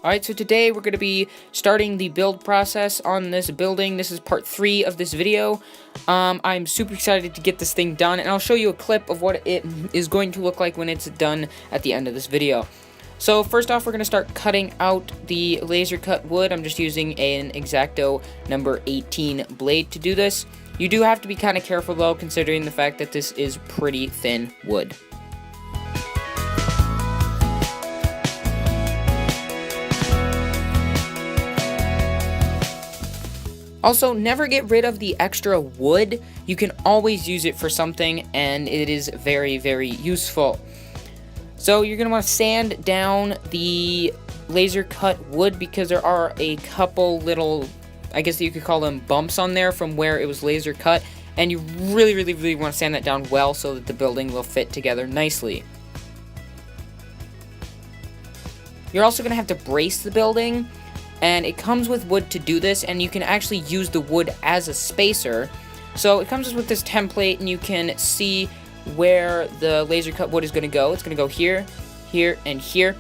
Alright, so today we're going to be starting the build process on this building. This is part 3 of this video. I'm super excited to get this thing done, and I'll show you a clip of what it is going to look like when it's done at the end of this video. So first off, we're going to start cutting out the laser cut wood. I'm just using an XACTO number 18 blade to do this. You do have to be kind of careful though, considering the fact that this is pretty thin wood. Also, never get rid of the extra wood. You can always use it for something, and it is very, very useful. So you're going to want to sand down the laser cut wood because there are a couple little, I guess you could call them bumps on there from where it was laser cut. And you really, really, really want to sand that down well so that the building will fit together nicely. You're also going to have to brace the building. And it comes with wood to do this, and you can actually use the wood as a spacer. So it comes with this template, and you can see where the laser cut wood is going to go. It's going to go here, here, and here.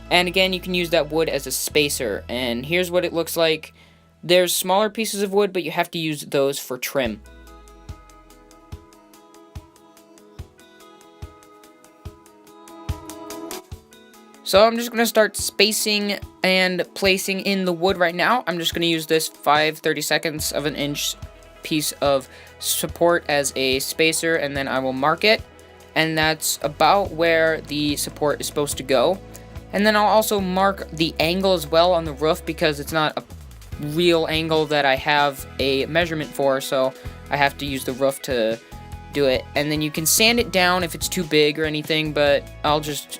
And again, you can use that wood as a spacer. And here's what it looks like. There's smaller pieces of wood, but you have to use those for trim. So I'm just going to start spacing and placing in the wood right now. I'm just going to use this 5/32 of an inch piece of support as a spacer, and then I will mark it. And that's about where the support is supposed to go. And then I'll also mark the angle as well on the roof because it's not a real angle that I have a measurement for, so I have to use the roof to do it. And then you can sand it down if it's too big or anything, but I'll just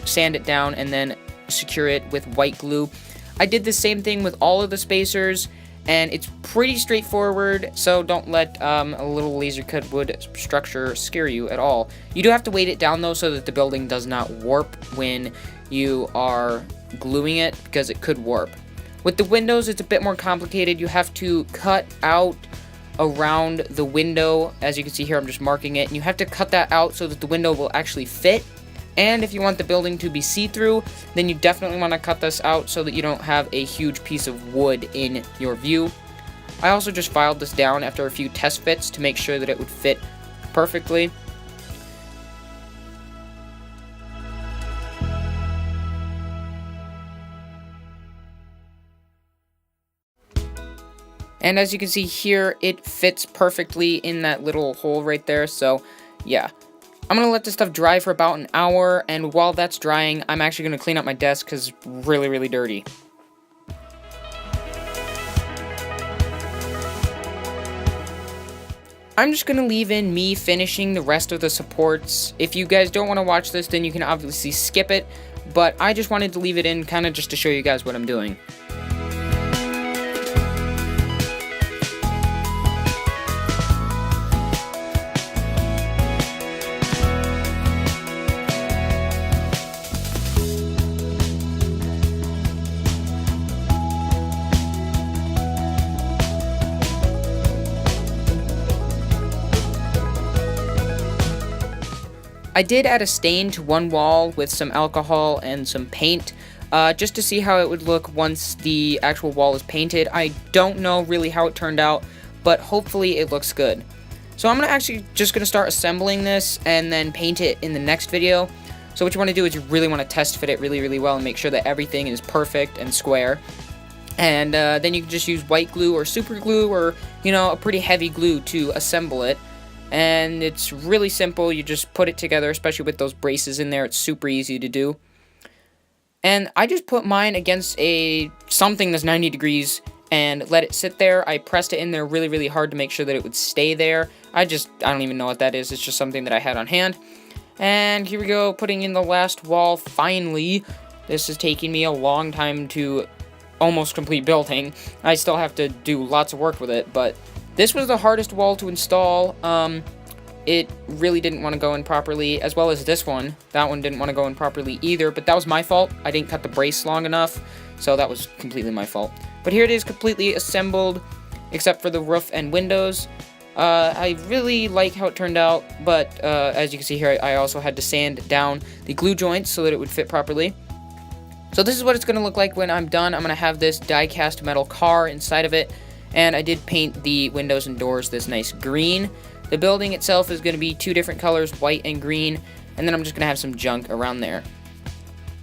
sand it down and then secure it with white glue. I did the same thing with all of the spacers, and it's pretty straightforward, so don't let a little laser cut wood structure scare you at all. You do have to weight it down though so that the building does not warp when you are gluing it, because it could warp. With the windows, it's a bit more complicated. You have to cut out around the window. As you can see here, I'm just marking it, and you have to cut that out so that the window will actually fit. And if you want the building to be see-through, then you definitely want to cut this out so that you don't have a huge piece of wood in your view. I also just filed this down after a few test fits to make sure that it would fit perfectly. And as you can see here, it fits perfectly in that little hole right there, so yeah. I'm going to let this stuff dry for about an hour, and while that's drying, I'm actually going to clean up my desk because it's really, really dirty. I'm just going to leave in me finishing the rest of the supports. If you guys don't want to watch this, then you can obviously skip it, but I just wanted to leave it in kind of just to show you guys what I'm doing. I did add a stain to one wall with some alcohol and some paint, just to see how it would look once the actual wall is painted. I don't know really how it turned out, but hopefully it looks good. So I'm just gonna start assembling this and then paint it in the next video. So what you want to do is you really want to test fit it really, really well and make sure that everything is perfect and square. And then you can just use white glue or super glue or, you know, a pretty heavy glue to assemble it. And it's really simple. You just put it together, especially with those braces in there. It's super easy to do. And I just put mine against something that's 90 degrees and let it sit there. I pressed it in there really, really hard to make sure that it would stay there. I don't even know what that is. It's just something that I had on hand. And here we go, putting in the last wall finally. This is taking me a long time to almost complete building. I still have to do lots of work with it, but this was the hardest wall to install. It really didn't want to go in properly, as well as this one. That one didn't want to go in properly either, but that was my fault. I didn't cut the brace long enough, so that was completely my fault. But here it is, completely assembled, except for the roof and windows. I really like how it turned out, but as you can see here, I also had to sand down the glue joints so that it would fit properly. So this is what it's going to look like when I'm done. I'm going to have this die-cast metal car inside of it, and I did paint the windows and doors this nice green. The building itself is going to be 2 different colors, white and green, and then I'm just going to have some junk around there.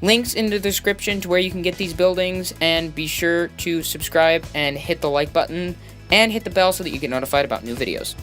Links in the description to where you can get these buildings, and be sure to subscribe and hit the like button, and hit the bell so that you get notified about new videos.